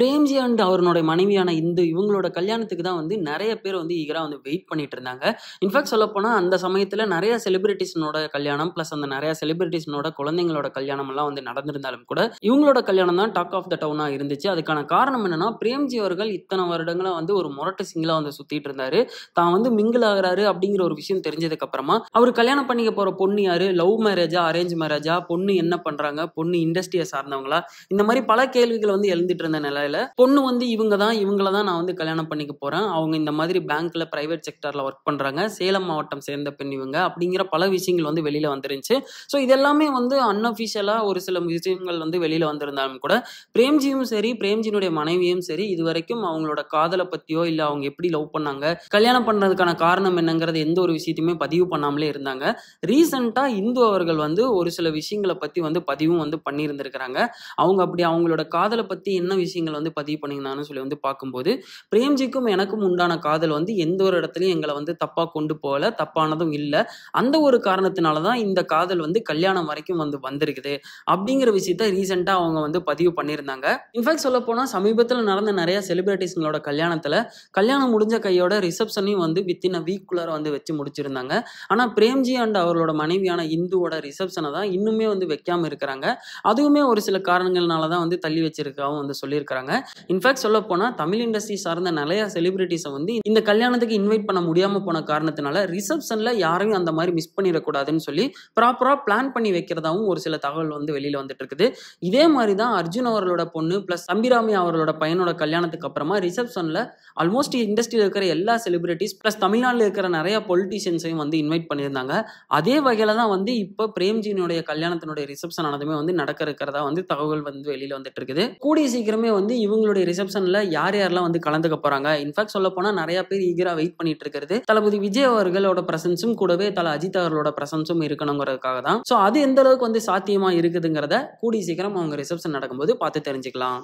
Premji and அவருடைய மனைவியான இந்து இவங்களோட கல்யாணத்துக்கு தான் வந்து நெறைய பேர் வந்து ஈகரா வந்து வெயிட் பண்ணிட்டு இருந்தாங்க. இன்ஃபாக்ட் சொல்லப்போனா அந்த சமயத்துல நெறைய செலிபிரிட்டீஸ்னோட கல்யாணம், பிளஸ் அந்த நெறைய செலிபிரிட்டீஸ்னோட குழந்தைங்களோட கல்யாணம்லாம் வந்து நடந்திருந்தாலும் கூட, இவங்களோட கல்யாணம் தான் டாக் ஆஃப் த டவுனா இருந்துச்சு. அதுக்கான காரணம் என்னன்னா, பிரேம்ஜி அவர்கள் இத்தன வருடங்களா வந்து ஒரு முரட்டு சிங்கிளா வந்து சுத்திட்டு இருந்தாரு. தான் வந்து மிங்கிள் ஆகுறாரு அப்படிங்கிற ஒரு விஷயம் தெரிஞ்சதுக்கு அப்புறமா, அவரு கல்யாணம் பண்ணிக்க போற பொண்ணு யாரு? லவ் மேரேஜா? அரேஞ்ச் மேரேஜா? பொண்ணு என்ன பண்றாங்க? பொண்ணு இண்டஸ்ட்ரிய சார்ந்தவங்களா? இந்த மாரி பல கேள்விகள் வந்து எழுந்துட்டு இருந்த நிலையில, பொண்ணு வந்து இவங்க தான், இவங்கள தான் நான் வந்து கல்யாணம் பண்ணிக்க போறேன். அவங்க இந்த மாதிரி பேங்க்ல பிரைவேட் செக்டார்ல ஒர்க் பண்றாங்க. சேலம் மாவட்டம் சேர்ந்த பெண் இவங்க அப்படிங்கிற பல விஷயங்கள் வந்து வெளியில வந்துருந்துச்சு. ஸோ இது எல்லாமே வந்து அன்அஃபிஷியலா ஒரு சில விஷயங்கள் வந்து வெளியில வந்திருந்தாலும் கூட, பிரேம்ஜியும் சரி, பிரேம்ஜியினுடைய மனைவியும் சரி, இதுவரைக்கும் அவங்களோட காதல பத்தியோ, இல்ல அவங்க எப்படி லவ் பண்ணாங்க, கல்யாணம் பண்றதுக்கான காரணம் என்னங்கிறது எந்த ஒரு விஷயத்தையுமே பதிவு பண்ணாமலே இருந்தாங்க. ரீசென்ட்டா இந்து அவர்கள் வந்து ஒரு சில விஷயங்கள பத்தி வந்து பதிவும் வந்து பண்ணியிருந்திருக்கிறாங்க. அவங்க அப்படி அவங்களோட காதல பத்தி என்ன விஷயங்கள் வந்து பதிவு பண்ணியிருந்தாங்கன்னு சொல்லி வந்து பார்க்கும்போது, பிரேம்ஜிக்கும் எனக்கும் உண்டான காதல் வந்து எந்த ஒரு இடத்துலயும் எங்கள வந்து தப்பா கொண்டு போகல, தப்பானதும் இல்ல. அந்த ஒரு காரணத்தினால தான் இந்த காதல் வந்து கல்யாணம் வரைக்கும் வந்து வந்திருக்குது. அப்படிங்கிற விஷயத்த ரீசென்ட்டா அவங்க வந்து பதிவு பண்ணியிருந்தாங்க. இன்ஃபாக்ட் சொல்லப்போனா சமீபத்தில நடந்த நெறைய செலிபிரிட்டீஸ்ங்களோட கல்யாணத்துல, கல்யாணம் முடிஞ்ச கையோட ரிசப்ஷனையும் வந்து வித்தின் அ வீக்குள்ளார வந்து வச்சு முடிச்சிருந்தாங்க. ஆனா பிரேம்ஜி அண்ட் அவர்களோட மனைவியான இந்துவோட ரிசப்ஷன தான் இன்னுமே வந்து வைக்காம இருக்கிறாங்க. அதுவுமே ஒரு சில காரணங்கள்னால தான் வந்து தள்ளி வச்சிருக்கவும் வந்து சொல்லியிருக்கிறாங்க. இன்ஃபாக்ட் சொல்லப்போனா தமிழ் இண்டஸ்ட்ரி சார்ந்த நெறைய செலிபிரிட்டீஸ வந்து இந்த கல்யாணத்துக்கு இன்வைட் பண்ண முடியாம போன காரணத்தினால, ரிசப்ஷன்ல யாரையும் அந்த மாரி மிஸ் பண்ணிறக்கூடாதுன்னு சொல்லி ப்ராப்பரா பிளான் பண்ணி வைக்கிறதாவும் ஒரு சில தகவல் வந்து வெளியில வந்துட்டு இருக்குது. இதே மாரி தான் அர்ஜுன் அவர்களோட பொண்ணு பிளஸ் அம்பிராமி அவர்களோட பையனோட கல்யாணத்துக்கு அப்புறமா ரிசப்ஷன்ல ஆல்மோஸ்ட் இண்டஸ்ட்ரியில இருக்கிற எல்லா செலிபிரிட்டீஸ் பிளஸ் தமிழ்நாட்டுல இருக்கிற நெறைய பொலிட்டீஷியன்ஸையும் வந்து இன்வைட் பண்ணியிருந்தாங்க. அதே வகையில தான் வந்து இப்ப பிரேம்ஜியினுடைய கல்யாணத்தினுடைய ரிசப்ஷன் ஆனதுமே வந்து நடக்க இருக்கிறதா வந்து தகவல் வந்து வெளியில வந்துட்டு இருக்குது. கூடிய சீக்கிரமே வந்து இவங்களுடைய ரிசப்ஷன்ல யார் யாரெல்லாம் வந்து கலந்துக்க போறாங்க. இன்ஃபாக்ட் சொல்லப்போனா நெறைய பேர் ஈகரா வெயிட் பண்ணிட்டு இருக்கிறது தளபதி விஜய் அவர்களோட பிரசன்ஸும் கூடவே தல அஜித் அவர்களோட பிரசன்ஸும் இருக்கணுங்கிறதுக்காக தான். சோ அது எந்த அளவுக்கு வந்து சாத்தியமா இருக்குதுங்கிறத கூடிய சீக்கிரம் அவங்க ரிசப்ஷன் நடக்கும்போது பார்த்து தெரிஞ்சுக்கலாம்.